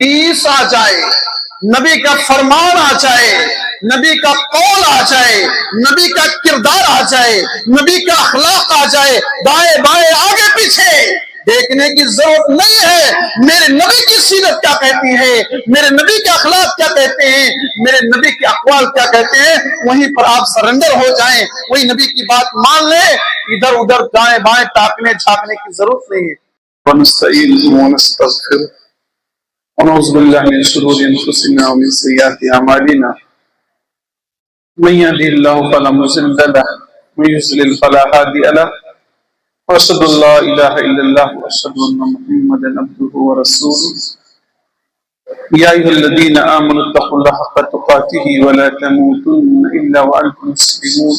حدیث آ جائے، نبی کا فرمان آ جائے، نبی کا قول آ جائے، نبی کا کردار آ جائے، نبی کا اخلاق آ جائے، دائیں بائیں آگے پیچھے دیکھنے کی ضرورت نہیں ہے۔ میرے نبی کی سیرت کیا کہتی ہے، میرے نبی کے اخلاق کیا کہتے ہیں، میرے نبی کے اقوال کیا کہتے ہیں، وہیں پر آپ سرنڈر ہو جائیں، وہی نبی کی بات مان لیں، ادھر ادھر دائیں بائیں تاکنے جھانکنے کی ضرورت نہیں ہے۔ ونستعينه ونستغفره ونعوذ بالله من شرور انفسنا ومن سيئات اعمالنا من يهده الله فلا مضل له ومن يضلل فلا هادي له واشهد ان لا اله الا الله واشهد ان محمدا عبده ورسوله يا ايها الذين امنوا اتقوا الله حق تقاته ولا تموتن الا وانتم مسلمون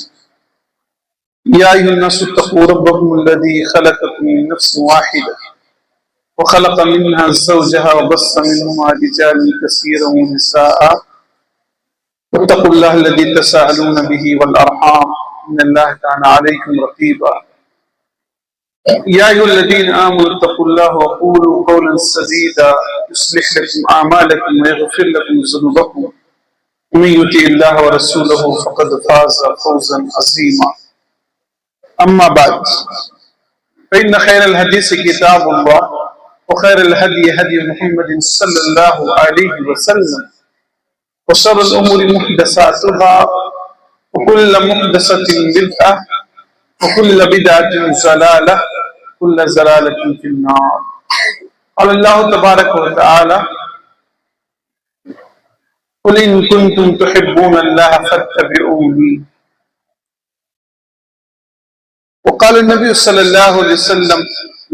يا ايها الناس اتقوا ربكم الذي خلقكم من نفس واحده وخلق منها زوجها وبث منهما رجالا كثيرا ونساء واتقوا الله الذي تساءلون به والارحام ان الله كان عليكم رقيبا يا ايها الذين امنوا اتقوا الله وقولوا قولا سديدا يصلح لكم اعمالكم ويغفر لكم ذنوبكم ومن يطع الله ورسوله فقد فاز فوزا عظيما اما بعد فان خير الحديث كتاب الله وخير الهدي هدي محمد صلى الله عليه وسلم وشر الأمور محدثاتها وكل محدثة بدعة وكل بدعة ضلالة وكل ضلالة في النار قال الله تبارك وتعالى قل إن كنتم تحبون الله فاتبعوني وقال النبي صلى الله عليه وسلم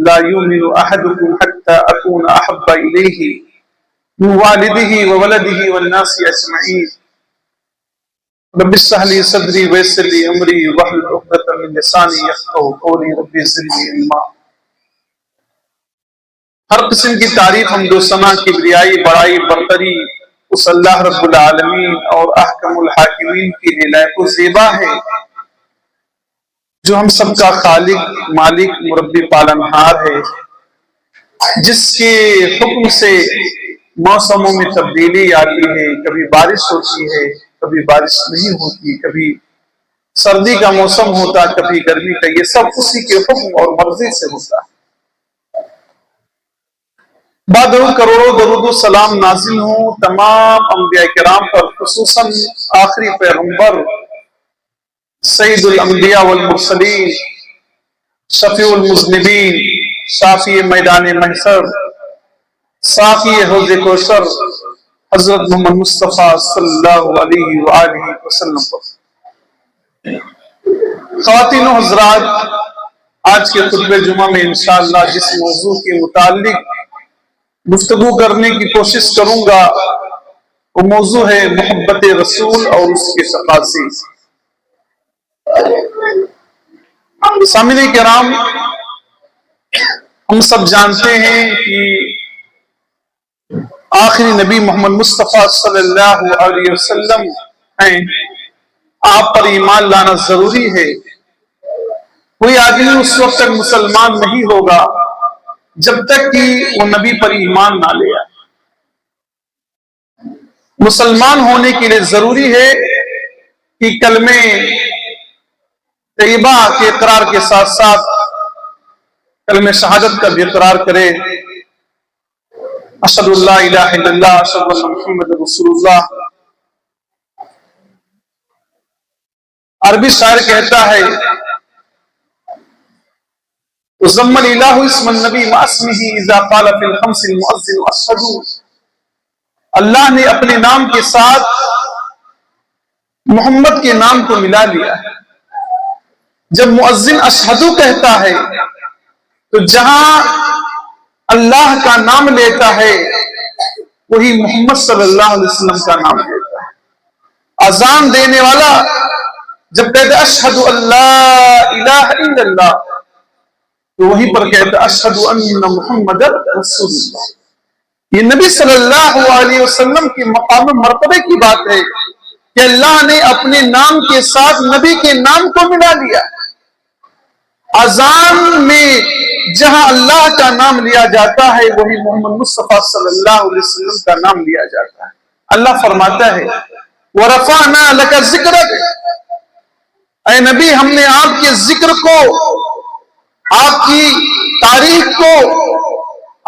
لا يؤمن أحدكم حتى أكون أحب إليه من والده وولده والناس أجمعين رب اشرح لي صدري ويسر لي أمري واحلل عقدة من لساني يفقهوا قولي رب زدني علما۔ ہر قسم کی تعریف حمد و ثنا کبریائی بڑائی برتری اس اللہ رب العالمین اور احکم الحاکمین کی لیے لائق و زیبا ہے جو ہم سب کا خالق مالک مربی پالنہار ہے، جس کے حکم سے موسموں میں تبدیلی آتی ہے، کبھی بارش ہوتی ہے کبھی بارش نہیں ہوتی، کبھی سردی کا موسم ہوتا کبھی گرمی کا، یہ سب اسی کے حکم اور مرضی سے ہوتا ہے۔ بعد کروڑوں درود و سلام نازل ہوں تمام انبیاء کرام پر، خصوصاً آخری پیغمبر سید الانبیاء والمرسلین، شفیع المذنبین، شافی میدان محشر، ساقی حوض کوثر حضرت محمد مصطفیٰ صلی اللہ علیہ وآلہ وسلم پر۔ خواتین و حضرات، آج کے خطبہ جمعہ میں انشاءاللہ جس موضوع کے متعلق گفتگو کرنے کی کوشش کروں گا وہ موضوع ہے محبت رسول اور اس کے تقاضے۔ سامعین کرام، ہم سب جانتے ہیں کہ آخری نبی محمد مصطفیٰ صلی اللہ علیہ وسلم ہیں، آپ پر ایمان لانا ضروری ہے۔ کوئی آدمی اس وقت تک مسلمان نہیں ہوگا جب تک کہ وہ نبی پر ایمان نہ لے آئے۔ مسلمان ہونے کے لیے ضروری ہے کہ کلمہ طیبہ کے اقرار کے ساتھ ساتھ کلمہ شہادت کا بھی اقرار کرے، اشہد ان لا الہ الا اللہ اشہد ان محمد رسول اللہ۔ عربی شاعر کہتا ہے وَضَمَّ الْإِلَٰهُ اسْمَ النَّبِيِّ مَعَ اسْمِهِ إِذَا قَالَ فِي الْخَمْسِ الْمُؤَذِّنُ أَشْهَدُ۔ اللہ نے اپنے نام کے ساتھ محمد کے نام کو ملا لیا ہے۔ جب مؤذن اشہدو کہتا ہے تو جہاں اللہ کا نام لیتا ہے وہی محمد صلی اللہ علیہ وسلم کا نام لیتا ہے۔ اذان دینے والا جب کہتا ہے اشہد ان لا الہ الا اللہ تو وہیں پر کہتا ہے اشہد ان محمد رسول اللہ۔ یہ نبی صلی اللہ علیہ وسلم کے مقام مرتبے کی بات ہے کہ اللہ نے اپنے نام کے ساتھ نبی کے نام کو ملا لیا۔ اذان میں جہاں اللہ کا نام لیا جاتا ہے وہی محمد مصطفیٰ صلی اللہ علیہ وسلم کا نام لیا جاتا ہے۔ اللہ فرماتا ہے وَرَفَعْنَا لَكَ ذِكْرَكَ، اے نبی ہم نے آپ کے ذکر کو، آپ کی تاریخ کو،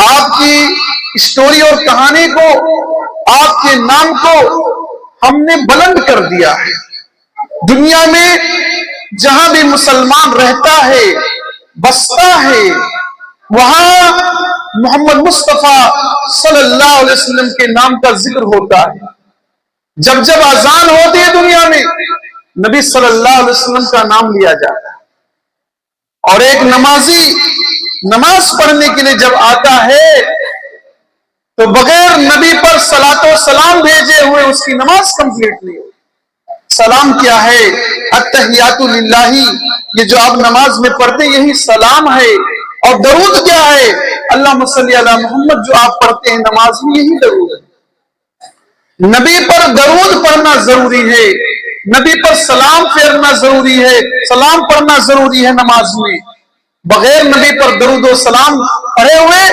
آپ کی اسٹوری اور کہانی کو، آپ کے نام کو ہم نے بلند کر دیا ہے۔ دنیا میں جہاں بھی مسلمان رہتا ہے، بستا ہے، وہاں محمد مصطفیٰ صلی اللہ علیہ وسلم کے نام کا ذکر ہوتا ہے۔ جب جب اذان ہوتی ہے دنیا میں، نبی صلی اللہ علیہ وسلم کا نام لیا جاتا ہے۔ اور ایک نمازی نماز پڑھنے کے لیے جب آتا ہے تو بغیر نبی پر صلاۃ و سلام بھیجے ہوئے اس کی نماز کمپلیٹ نہیں ہوتی۔ سلام کیا ہے؟ التحیات للہ، یہ جو آپ نماز میں پڑھتے ہیں یہی سلام ہے۔ اور درود کیا ہے؟ اللہم صلی علی محمد، جو آپ پڑھتے ہیں نماز میں یہی درود ہے۔ نبی پر درود پڑھنا ضروری ہے، نبی پر سلام پھیرنا ضروری ہے، سلام پڑھنا ضروری ہے نماز میں۔ بغیر نبی پر درود و سلام پڑھے ہوئے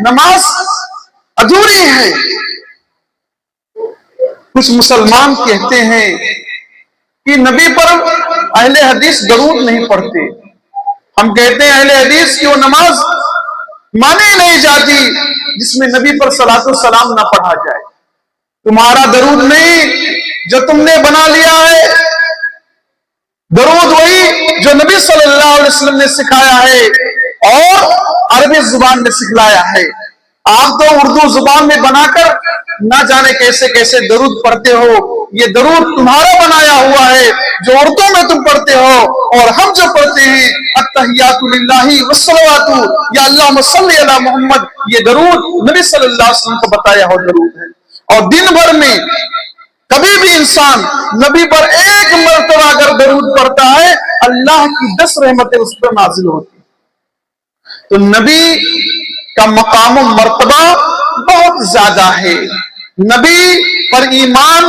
نماز ادھوری ہے۔ کچھ مسلمان کہتے ہیں کہ نبی پر اہل حدیث درود نہیں پڑھتے۔ ہم کہتے ہیں اہل حدیث کی وہ نماز مانی نہیں جاتی جس میں نبی پر صلاۃ و سلام نہ پڑھا جائے۔ تمہارا درود نہیں جو تم نے بنا لیا ہے، درود وہی جو نبی صلی اللہ علیہ وسلم نے سکھایا ہے اور عربی زبان میں سکھلایا ہے۔ آپ تو اردو زبان میں بنا کر نہ جانے کیسے کیسے درود پڑھتے ہو، یہ درود تمہارا بنایا ہوا ہے جو اردو میں تم پڑھتے ہو، اور ہم جو پڑھتے ہیں التحیات للہ والصلوات یا اللہم صلی علی محمد، یہ درود نبی صلی اللہ علیہ وسلم کا بتایا ہوا درود ہے۔ اور دن بھر میں کبھی بھی انسان نبی پر ایک مرتبہ اگر درود پڑھتا ہے اللہ کی 10 رحمتیں اس پر نازل ہوتی۔ تو نبی کا مقام و مرتبہ بہت زیادہ ہے۔ نبی پر ایمان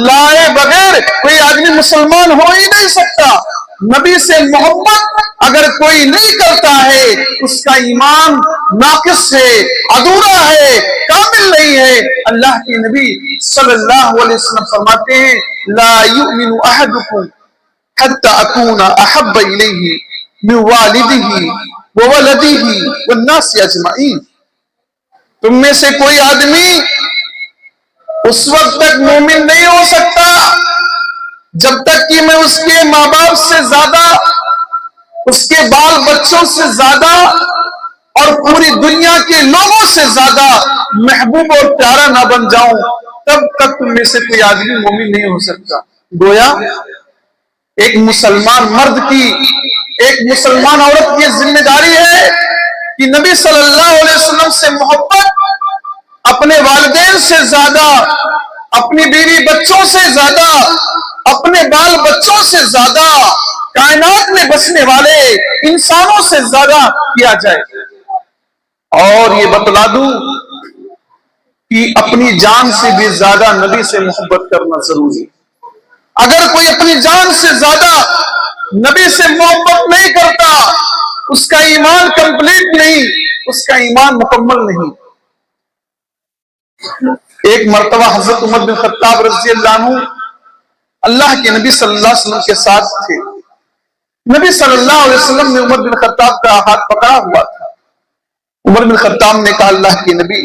لائے بغیر کوئی آدمی مسلمان ہو ہی نہیں سکتا۔ نبی سے محبت اگر کوئی نہیں کرتا ہے اس کا ایمان ناقص ہے، ادھورا ہے، کامل نہیں ہے۔ اللہ کے نبی صلی اللہ علیہ وسلم فرماتے ہیں لا یؤمن احدکم حتی اکون احب الیہ من والدہ وولدہ والناس اجمعین، تم میں سے کوئی آدمی اس وقت تک مومن نہیں ہو سکتا جب تک کہ میں اس کے ماں باپ سے زیادہ، اس کے بال بچوں سے زیادہ اور پوری دنیا کے لوگوں سے زیادہ محبوب اور پیارا نہ بن جاؤں، تب تک تم میں سے کوئی آدمی مومن نہیں ہو سکتا۔ گویا ایک مسلمان مرد کی، ایک مسلمان عورت کی ذمہ داری ہے کہ نبی صلی اللہ علیہ وسلم سے محبت اپنے والدین سے زیادہ، اپنی بیوی بچوں سے زیادہ، اپنے بال بچوں سے زیادہ، کائنات میں بسنے والے انسانوں سے زیادہ کیا جائے۔ اور یہ بتلا دوں کہ اپنی جان سے بھی زیادہ نبی سے محبت کرنا ضروری ہے۔ اگر کوئی اپنی جان سے زیادہ نبی سے محبت نہیں کرتا اس کا ایمان کمپلیٹ نہیں، اس کا ایمان مکمل نہیں۔ ایک مرتبہ حضرت عمر بن خطاب رضی اللہ عنہ اللہ کے نبی صلی اللہ علیہ وسلم کے ساتھ تھے۔ نبی صلی اللہ علیہ وسلم نے عمر بن خطاب کا ہاتھ پکڑا ہوا تھا۔ عمر بن خطاب نے کہا اللہ کے نبی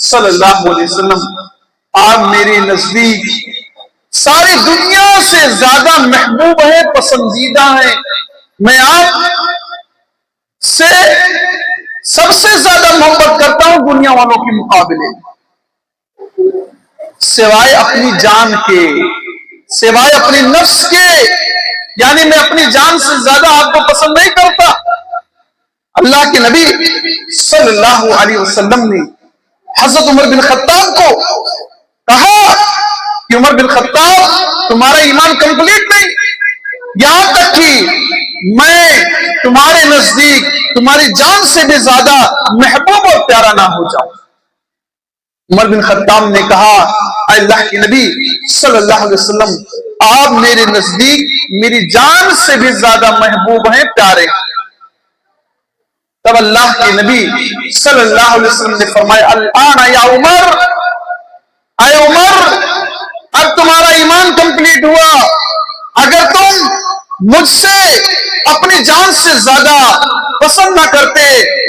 صلی اللہ علیہ وسلم آپ میرے نزدیک ساری دنیا سے زیادہ محبوب ہیں، پسندیدہ ہیں، میں آپ سے سب سے زیادہ محبت کرتا ہوں دنیا والوں کے مقابلے، سوائے اپنی جان کے، سوائے اپنی نفس کے، یعنی میں اپنی جان سے زیادہ آپ کو پسند نہیں کرتا۔ اللہ کے نبی صلی اللہ علیہ وسلم نے حضرت عمر بن خطاب کو کہا کہ عمر بن خطاب تمہارا ایمان کمپلیٹ نہیں، یہاں تک کہ میں تمہارے نزدیک تمہاری جان سے بھی زیادہ محبوب اور پیارا نہ ہو جاؤں۔ عمر بن خطاب نے کہا اے اللہ کے نبی صلی اللہ علیہ وسلم آپ میرے نزدیک میری جان سے بھی زیادہ محبوب ہیں، پیارے ہیں۔ تب اللہ کے نبی صلی اللہ علیہ وسلم نے فرمایا الآن یا عمر، اے عمر اب تمہارا ایمان کمپلیٹ ہوا. اگر تم مجھ سے اپنی جان سے زیادہ پسند نہ کرتے،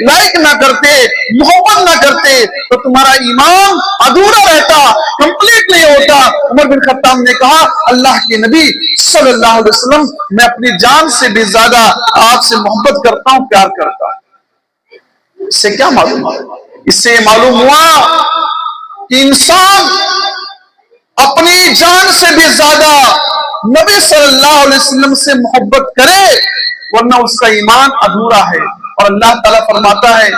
لائک نہ کرتے، محبت نہ کرتے تو تمہارا ایمان ادھورا رہتا، کمپلیٹ نہیں ہوتا. عمر بن خطاب نے کہا اللہ کے نبی صلی اللہ علیہ وسلم میں اپنی جان سے بھی زیادہ آپ سے محبت کرتا ہوں، پیار کرتا ہوں. اس سے کیا معلوم ہوا؟ اس سے معلوم ہوا کہ انسان اپنی جان سے بھی زیادہ نبی صلی اللہ علیہ وسلم سے محبت کرے ورنہ اس کا ایمان ادھورا ہے. اور اللہ تعالیٰ فرماتا ہے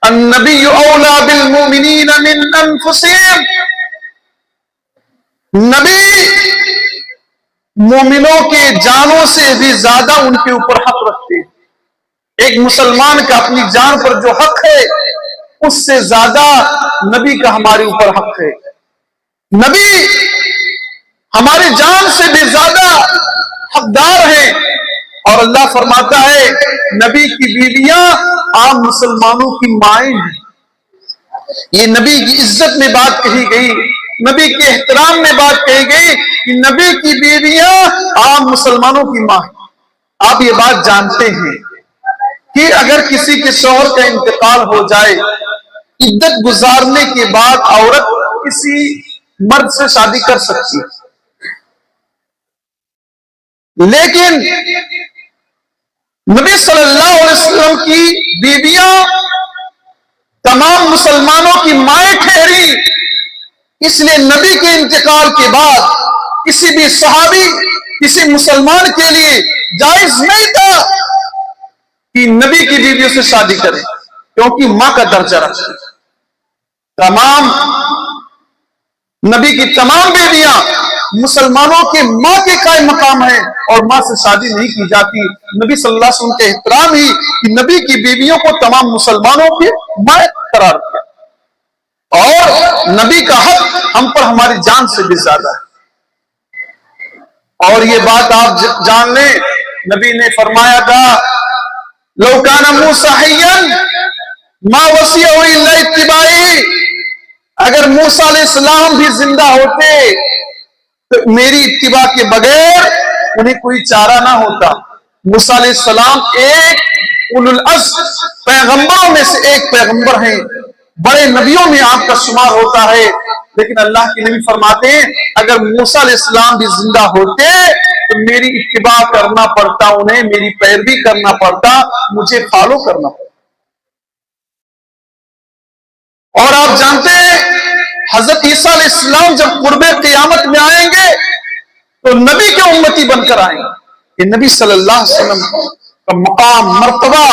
النبی اولا بالمؤمنین من انفسہم، نبی مومنوں کے جانوں سے بھی زیادہ ان کے اوپر حق رکھتے ہیں. ایک مسلمان کا اپنی جان پر جو حق ہے اس سے زیادہ نبی کا ہمارے اوپر حق ہے. نبی ہماری جان سے بھی زیادہ حقدار ہیں. اور اللہ فرماتا ہے نبی کی بیویاں عام مسلمانوں کی مائیں ہیں. یہ نبی کی عزت میں بات کہی گئی، نبی کے احترام میں بات کہی گئی کہ نبی کی بیویاں عام مسلمانوں کی ماں ہیں. آپ یہ بات جانتے ہیں کہ اگر کسی کے شوہر کا انتقال ہو جائے، عدت گزارنے کے بعد عورت کسی مرد سے شادی کر سکتی ہے، لیکن نبی صلی اللہ علیہ وسلم کی بیویاں تمام مسلمانوں کی مائیں ٹھہری. اس لیے نبی کے انتقال کے بعد کسی بھی صحابی، کسی مسلمان کے لیے جائز نہیں تھا کہ نبی کی بیویوں سے شادی کرے، کیونکہ ماں کا درجہ رکھتی. تمام نبی کی تمام بیویاں مسلمانوں کے ماں کے قائم مقام ہیں اور ماں سے شادی نہیں کی جاتی. نبی صلی اللہ علیہ وسلم کے احترام ہی کہ نبی کی بیویوں کو تمام مسلمانوں کی ماں قرار دیا. اور نبی کا حق ہم پر ہماری جان سے بھی زیادہ ہے. اور یہ بات آپ جان لیں، نبی نے فرمایا تھا لو کان موسیٰ حیا ما وسعہ الا اتباعی، اگر موسیٰ علیہ السلام بھی زندہ ہوتے تو میری اتباع کے بغیر انہیں کوئی چارہ نہ ہوتا. موسیٰ علیہ السلام ایک اولو العزم پیغمبروں میں سے ایک پیغمبر ہیں، بڑے نبیوں میں آپ کا شمار ہوتا ہے. لیکن اللہ کے نبی فرماتے ہیں اگر موسیٰ علیہ السلام بھی زندہ ہوتے تو میری اتباع کرنا پڑتا، انہیں میری پیروی کرنا پڑتا، مجھے فالو کرنا پڑتا. اور آپ جانتے ہیں حضرت عیسیٰ علیہ السلام جب قرب قیامت میں آئیں گے تو نبی کے امتی بن کر آئیں گے. یہ نبی صلی اللہ علیہ وسلم کا مقام، مرتبہ،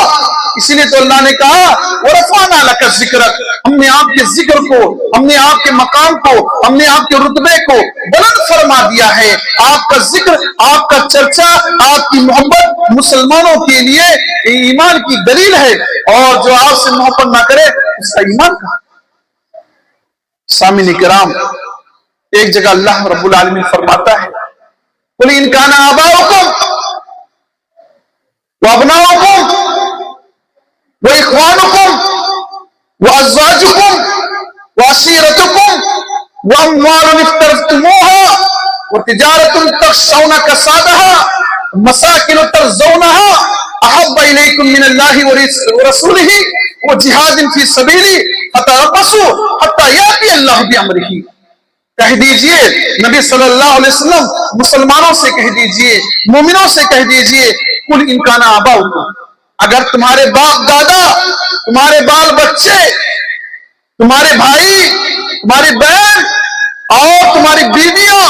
اسی لیے تو اللہ نے کہا وَرَفَعْنَا لَكَ ذِكْرَكَ، ہم نے آپ کے ذکر کو، ہم نے آپ کے مقام کو، ہم نے آپ کے رتبے کو بلند فرما دیا ہے. آپ کا ذکر، آپ کا چرچا، آپ کی محبت مسلمانوں کے لیے ایمان کی دلیل ہے، اور جو آپ سے محبت نہ کرے اس کا ایمان کہاں. سامعین کرام، ایک جگہ اللہ رب العالمین فرماتا ہے قُلْ إِنْ كَانَ آبَاؤُكُمْ وَأَبْنَاؤُكُمْ وَإِخْوَانُكُمْ وَأَزْوَاجُكُمْ وَعَشِيرَتُكُمْ وَأَمْوَالٌ اقْتَرَفْتُمُوهَا وَتِجَارَةٌ تَخْشَوْنَ كَسَادَهَا وَمَسَاكِنُ تَرْضَوْنَهَا أَحَبَّ إِلَيْكُم مِّنَ اللَّهِ وَرَسُولِهِ وَجِهَادٍ فِي سَبِيلِهِ فَتَرَبَّصُوا حَتَّىٰ يَأْتِيَ اللَّهُ بِأَمْرِهِ. کہہ دیجئے نبی صلی اللہ علیہ وسلم، مسلمانوں سے کہہ دیجئے، مومنوں سے کہہ دیجئے قُلْ إِنْ كَانَ آبَاؤُكُمْ، اگر تمہارے باپ دادا، تمہارے بال بچے، تمہارے بھائی، تمہاری بہن اور تمہاری بیویاں،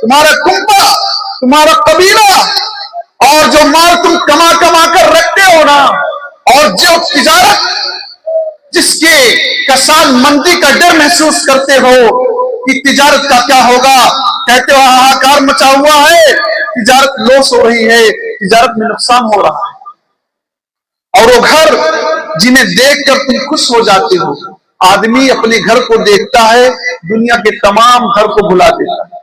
تمہارا کنبہ، تمہارا قبیلہ، اور جو مال تم کما کما کر رکھتے ہو نا، اور جو تجارت جس کے کساد مندی کا ڈر محسوس کرتے ہو کہ تجارت کا کیا ہوگا، کہتے ہو ہاہاکار مچا ہوا ہے، تجارت لوس ہو رہی ہے، تجارت میں نقصان ہو رہا ہے، اور وہ گھر جنہیں دیکھ کر تم خوش ہو جاتے ہو. آدمی اپنے گھر کو دیکھتا ہے، دنیا کے تمام گھر کو بھلا دیتا ہے.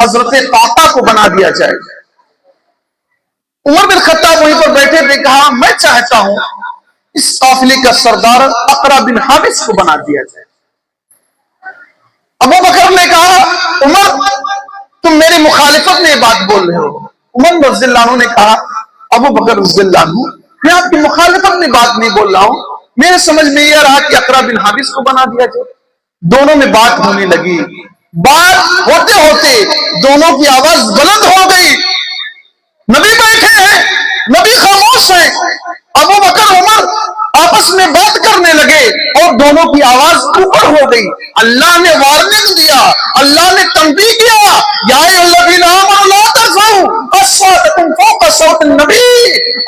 حضرت قعقاع کو بنا دیا جائے۔ عمر بن خطاب وہیں پر بیٹھے تھے، کہا میں چاہتا ہوں اس قافلے کا سردار اقرع بن حابس کو بنا دیا جائے۔ ابو بکر نے کہا عمر تم میری مخالفت میں یہ بات بول رہے ہو۔ عمر رضی اللہ عنہ نے کہا ابو بکر رضی اللہ عنہ میں آپ کی مخالفت میں بات نہیں بول رہا ہوں، میرے سمجھ میں یہ رہا کہ اقرع بن حابس کو بنا دیا جائے۔ دونوں میں بات ہونے لگی، بات ہوتے ہوتے دونوں کی آواز بلند ہو گئی۔ نبی بیٹھے ہیں، نبی خاموش ہیں، ابو بکر عمر آپس میں بات کرنے لگے اور دونوں کی آواز اوپر ہو گئی۔ اللہ نے وارننگ دیا، اللہ نے تنبیہ کیا، یا ایھا الذین آمنوا لا ترفعوا اصواتکم فوق صوت النبی،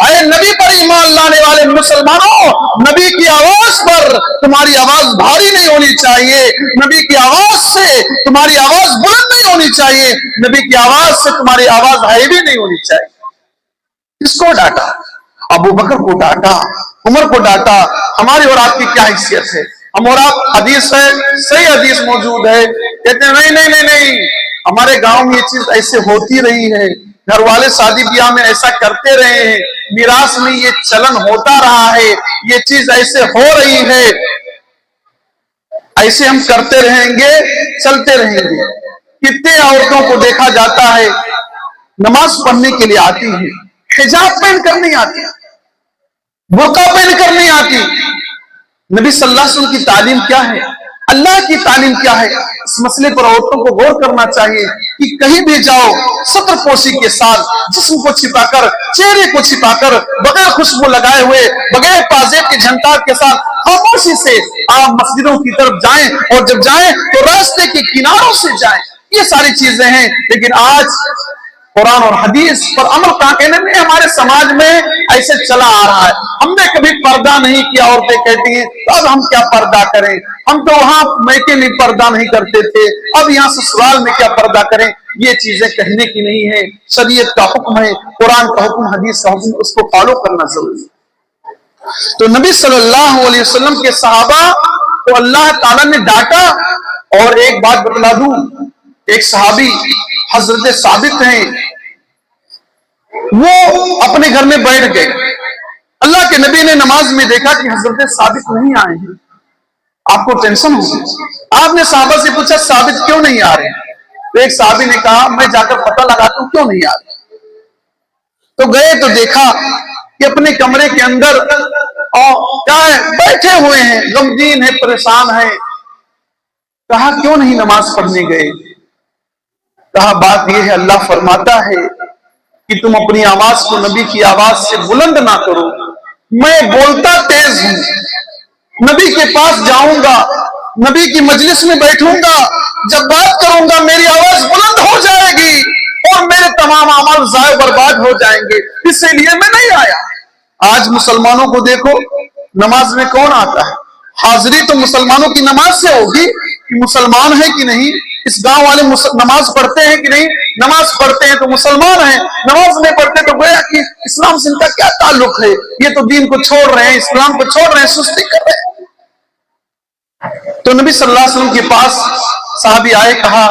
اے نبی پر ایمان لانے والے مسلمانوں، نبی کی آواز پر تمہاری آواز بھاری نہیں ہونی چاہیے، نبی کی آواز سے تمہاری آواز بلند نہیں ہونی چاہیے، نبی کی آواز سے تمہاری آواز ہیوی نہیں ہونی چاہیے۔ کس کو ڈانٹا؟ ابو بکر کو ڈانٹا، عمر کو ڈانٹا۔ ہماری اور آپ کی کیا حیثیت ہے؟ ہم اور آپ حدیث ہے، صحیح حدیث موجود ہے، کہتے ہیں نہیں، ہمارے گاؤں میں یہ چیز ایسے ہوتی رہی ہے، گھر والے شادی بیاہ میں ایسا کرتے رہے ہیں، میراث میں یہ چلن ہوتا رہا ہے، یہ چیز ایسے ہو رہی ہے، ایسے ہم کرتے رہیں گے، چلتے رہیں گے۔ کتنے عورتوں کو دیکھا جاتا ہے نماز پڑھنے کے لیے آتی ہے، حجاب پہن کر نہیں آتی، برقع پہن کر نہیں آتی۔ نبی صلی اللہ علیہ وسلم کی تعلیم کیا ہے؟ اللہ کی تعلیم کیا ہے؟ اس مسئلے پر عورتوں کو غور کرنا چاہیے کہ کہیں بھی جاؤ ستر پوشی کے ساتھ، جسم کو چھپا کر، چہرے کو چھپا کر، بغیر خوشبو لگائے ہوئے، بغیر پازیب کے جھنکار کے ساتھ خاموشی سے آپ مسجدوں کی طرف جائیں، اور جب جائیں تو راستے کے کناروں سے جائیں۔ یہ ساری چیزیں ہیں، لیکن آج قرآن اور حدیث پر عمل کا کہنے میں ہمارے سماج میں ایسے چلا آ رہا ہے۔ ہم نے کبھی پردہ نہیں کیا، عورتیں کہتی ہیں تو اب ہم کیا پردہ کریں، ہم تو وہاں میکے میں پردہ نہیں کرتے تھے، اب یہاں سسرال میں کیا پردہ کریں۔ یہ چیزیں کہنے کی نہیں ہے، شریعت کا حکم ہے، قرآن کا حکم، حدیث کا حکم، اس کو فالو کرنا ضروری ہے۔ تو نبی صلی اللہ علیہ وسلم کے صحابہ کو اللہ تعالیٰ نے ڈانٹا۔ اور ایک بات بتلا دوں، ایک صحابی حضرت ثابت ہیں، وہ اپنے گھر میں بیٹھ گئے، اللہ کے نبی نے نماز میں دیکھا کہ حضرت ثابت نہیں آئے ہیں، آپ کو ٹینشن ہوگی۔ آپ نے صحابہ سے پوچھا ثابت کیوں نہیں آ رہے ہیں؟ تو ایک صحابی نے کہا میں جا کر پتہ لگاتا ہوں کیوں نہیں آ رہے۔ تو گئے تو دیکھا کہ اپنے کمرے کے اندر کیا ہے، بیٹھے ہوئے ہیں، غمگین ہیں، پریشان ہیں۔ کہا کیوں نہیں نماز پڑھنے گئے؟ کہا بات یہ ہے، اللہ فرماتا ہے کہ تم اپنی آواز کو نبی کی آواز سے بلند نہ کرو، میں بولتا تیز ہوں، نبی کے پاس جاؤں گا، نبی کی مجلس میں بیٹھوں گا، جب بات کروں گا میری آواز بلند ہو جائے گی اور میرے تمام اعمال ضائع برباد ہو جائیں گے، اسی لیے میں نہیں آیا۔ آج مسلمانوں کو دیکھو، نماز میں کون آتا ہے؟ حاضری تو مسلمانوں کی نماز سے ہوگی کہ مسلمان ہے کہ نہیں، اس گاؤں والے نماز پڑھتے ہیں کہ نہیں، نماز پڑھتے ہیں تو مسلمان ہیں، نماز نہیں پڑھتے تو گویا کہ اسلام سے ان کا کیا تعلق ہے، یہ تو دین کو چھوڑ رہے ہیں، اسلام کو چھوڑ رہے ہیں، سستی کر رہے ہیں۔ تو نبی صلی اللہ علیہ وسلم کے پاس صحابی آئے، کہا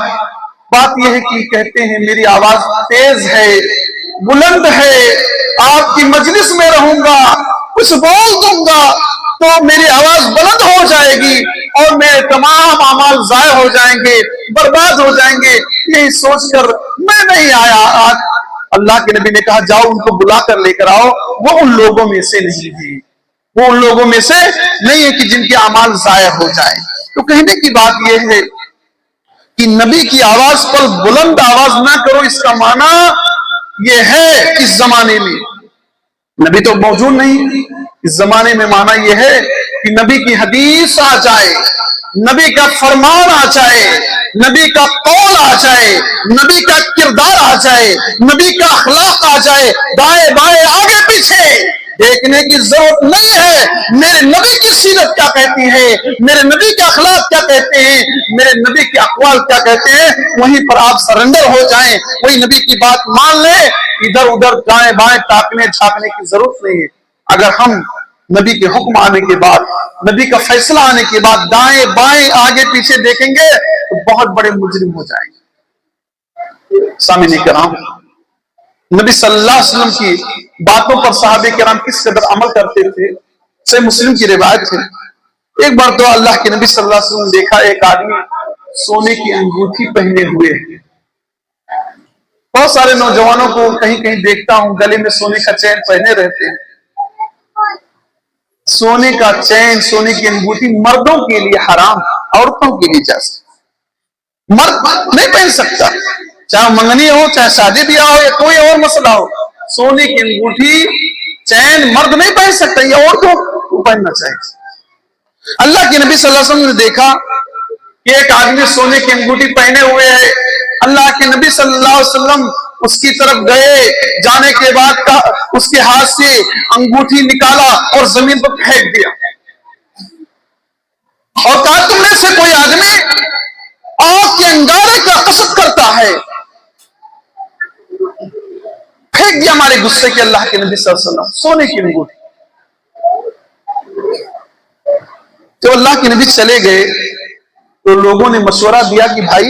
بات یہ ہے کہ کہتے ہیں میری آواز تیز ہے، بلند ہے، آپ کی مجلس میں رہوں گا، کچھ بول دوں گا تو میری آواز بلند ہو جائے گی اور میرے تمام اعمال ضائع ہو جائیں گے، برباد ہو جائیں گے، یہی سوچ کر میں نہیں آیا۔ آج اللہ کے نبی نے کہا جاؤ ان کو بلا کر لے کر آؤ، وہ ان لوگوں میں سے نہیں ہے، وہ ان لوگوں میں سے نہیں ہے کہ جن کے اعمال ضائع ہو جائیں۔ تو کہنے کی بات یہ ہے کہ نبی کی آواز پر بلند آواز نہ کرو، اس کا معنی یہ ہے اس زمانے میں نبی تو موجود نہیں، اس زمانے میں معنی یہ ہے کہ نبی کی حدیث آ جائے، نبی کا فرمان آ جائے، نبی کا قول آ جائے، نبی کا کردار آ جائے، نبی کا اخلاق آ جائے، دائیں بائیں آگے پیچھے دیکھنے کی ضرورت نہیں ہے۔ میرے نبی کی سیرت کیا کہتی ہے، میرے نبی کے اخلاق کیا کہتے ہیں، میرے نبی کے اقوال کیا کہتے ہیں، وہیں پر آپ سرنڈر ہو جائیں، وہی نبی کی بات مان لیں، ادھر ادھر دائیں بائیں تاکنے جھانکنے کی ضرورت نہیں ہے۔ اگر ہم نبی کے حکم آنے کے بعد، نبی کا فیصلہ آنے کے بعد دائیں بائیں آگے پیچھے دیکھیں گے تو بہت بڑے مجرم ہو جائیں گے۔ سامعین کرام، نبی صلی اللہ علیہ وسلم کی باتوں پر صحابہ کرام کس قدر عمل کرتے تھے، صحیح مسلم کی روایت ہے، ایک بار تو اللہ کے نبی صلی اللہ علیہ وسلم نے دیکھا ایک آدمی سونے کی انگوٹھی پہنے ہوئے ہے۔ بہت سارے نوجوانوں کو کہیں کہیں دیکھتا ہوں گلے میں سونے کا چین پہنے رہتے ہیں۔ سونے کا چین، سونے کی انگوٹھی مردوں کے لیے حرام، عورتوں کے لیے جائز۔ مرد نہیں پہن سکتا، چاہے منگنی ہو، چاہے شادی بیاہ ہو، یا کوئی اور مسئلہ ہو، سونے کی انگوٹھی چین مرد نہیں پہن سکتا، یہ عورتوں کو پہننا چاہیے۔ اللہ کے نبی صلی اللہ علیہ وسلم نے دیکھا کہ ایک آدمی سونے کی انگوٹھی پہنے ہوئے ہے۔ اللہ کے نبی صلی اللہ علیہ وسلم اس کی طرف گئے، جانے کے بعد اس کے ہاتھ سے انگوٹھی نکالا اور زمین پر پھینک دیا، اور کہا تم میں سے کوئی آدمی آگ کے انگارے کا قصد کرتا ہے؟ پھینک دیا ہمارے غصے کے اللہ کے نبی صلی اللہ علیہ وسلم سونے کی انگوٹھی۔ تو اللہ کے نبی چلے گئے تو لوگوں نے مشورہ دیا کہ بھائی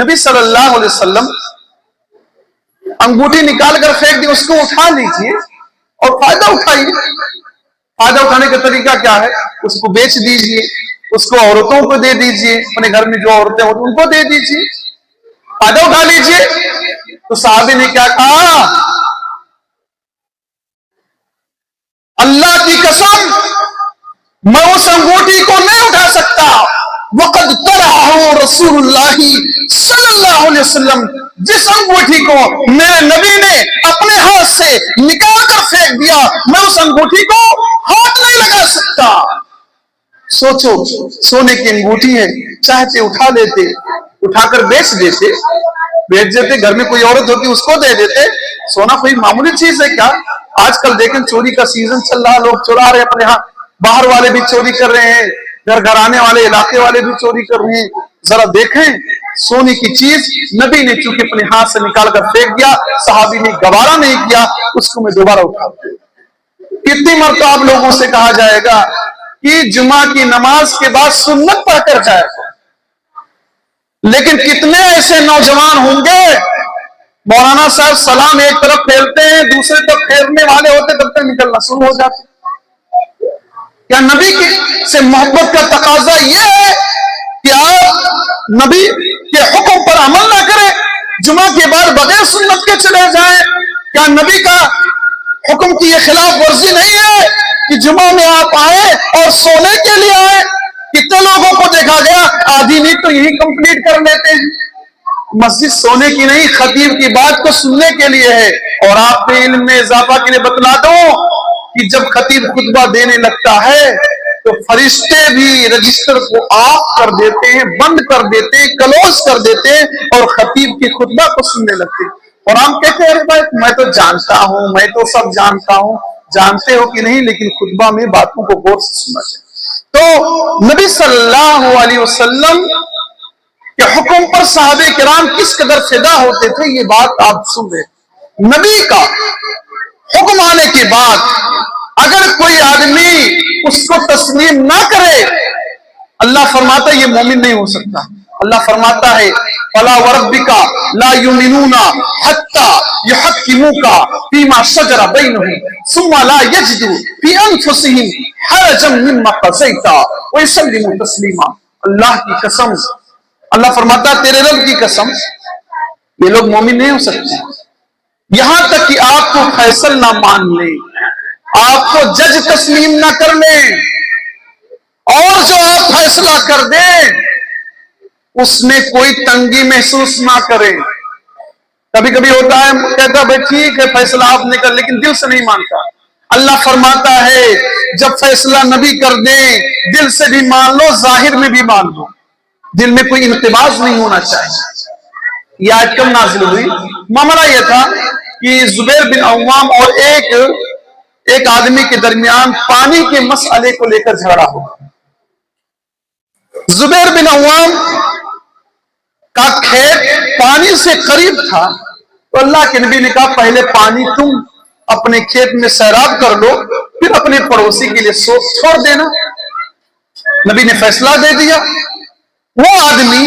نبی صلی اللہ علیہ وسلم انگوٹھی نکال کر پھینک دی، اس کو اٹھا لیجئے اور فائدہ اٹھائیے۔ فائدہ اٹھانے کا طریقہ کیا ہے؟ اس کو بیچ دیجئے، اس کو عورتوں کو دے دیجئے، اپنے گھر میں جو عورتیں ہوتی ان کو دے دیجئے، فائدہ اٹھا لیجئے۔ تو صحابی نے کیا کہا؟ اللہ کی قسم میں اس انگوٹھی کو نہیں اٹھا سکتا، وقد طرحہ رسول اللہ صلی اللہ علیہ وسلم، جس انگوٹھی کو میرے نبی نے اپنے ہاتھ سے نکال کر پھینک دیا، میں اس انگوٹھی کو ہاتھ نہیں لگا سکتا۔ سوچو، سونے کی انگوٹھی ہے، چاہتے اٹھا لیتے، اٹھا کر بیچ دیتے، گھر میں کوئی عورت ہوتی اس کو دے دیتے۔ سونا کوئی معمولی چیز ہے کیا؟ آج کل دیکھیں چوری کا سیزن چل رہا، لوگ چورا رہے اپنے ہاں، باہر والے بھی چوری کر رہے ہیں، گھر آنے والے علاقے والے بھی چوری کر رہے ہیں۔ ذرا دیکھیں سونے کی چیز نبی نے چونکہ اپنے ہاتھ سے نکال کر پھینک دیا، صحابی نے گوارا نہیں کیا، اس کو میں دوبارہ اٹھاتا ہوں۔ کتنی مرتبہ آپ لوگوں سے کہا جائے گا کہ جمعہ کی نماز کے بعد سنت پڑھ کر جائے گا، لیکن کتنے ایسے نوجوان ہوں گے مولانا صاحب سلام ایک طرف پھیرتے ہیں، دوسرے طرف پھیرنے والے ہوتے تب تک نکلنا شروع ہو جاتے۔ کیا نبی سے محبت کا تقاضا یہ ہے کہ آپ نبی کے حکم پر عمل نہ کریں، جمعہ کے بعد بغیر سنت کے چلے جائیں؟ کیا نبی کا حکم کی یہ خلاف ورزی نہیں ہے کہ جمعہ میں آپ آئے اور سونے کے لیے آئے؟ کتنے لوگوں کو دیکھا گیا آدھی نیند تو یہی کمپلیٹ کر لیتے ہیں۔ مسجد سونے کی نہیں، خطیب کی بات کو سننے کے لیے ہے۔ اور آپ کے علم میں اضافہ کے لیے بتلا دو کہ جب خطیب خطبہ دینے لگتا ہے تو فرشتے بھی رجسٹر کو آف کر دیتے ہیں، بند کر دیتے ہیں، کلوز کر دیتے ہیں، اور خطیب کی خطبہ کو سننے لگتے ہیں۔ اور ہم کہتے ہیں ارے بھائی میں تو جانتا ہوں، میں تو سب جانتا ہوں۔ جانتے ہو کہ نہیں، لیکن خطبہ میں باتوں کو غور سے سننا چاہیے۔ تو نبی صلی اللہ علیہ وسلم کے حکم پر صحابہ کرام کس قدر فدا ہوتے تھے، یہ بات آپ سن رہے۔ نبی کا حکم آنے کے بعد اگر کوئی آدمی اس کو تسلیم نہ کرے، اللہ فرماتا ہے یہ مومن نہیں ہو سکتا۔ اللہ فرماتا ہے فَلَا وَرَبِّكَ لَا يُؤْمِنُونَ حَتَّى يُحَكِّمُوكَ فِيمَا شَجَرَ بَيْنَهُمْ ثُمَّ لَا يَجِدُوا فِي أَنفُسِهِمْ حَرَجًا مِّمَّا قَضَيْتَ وَيُسَلِّمُوا تَسْلِيمًا۔ اللہ کی قسم، اللہ فرماتا ہے تیرے رب کی قسم، یہ لوگ مومن نہیں ہو سکتے یہاں تک کہ آپ کو فیصل نہ مان لیں، آپ کو جج تسلیم نہ کر لیں، اور جو آپ فیصلہ کر دیں اس میں کوئی تنگی محسوس نہ کریں۔ کبھی کبھی ہوتا ہے کہتا ہے بھائی ٹھیک ہے فیصلہ آپ نے کر، لیکن دل سے نہیں مانتا۔ اللہ فرماتا ہے جب فیصلہ نبی کر دیں دل سے بھی مان لو، ظاہر میں بھی مان لو، دل میں کوئی انتباس نہیں ہونا چاہیے۔ یہ آیت کب نازل ہوئی؟ معاملہ یہ تھا کہ زبیر بن عوام اور ایک آدمی کے درمیان پانی کے مسئلے کو لے کر جھگڑا ہو۔ زبیر بن عوام کا کھیت پانی سے قریب تھا، تو اللہ کے نبی نے کہا پہلے پانی تم اپنے کھیت میں سیراب کر لو، پھر اپنے پڑوسی کے لیے چھوڑ دینا۔ نبی نے فیصلہ دے دیا۔ وہ آدمی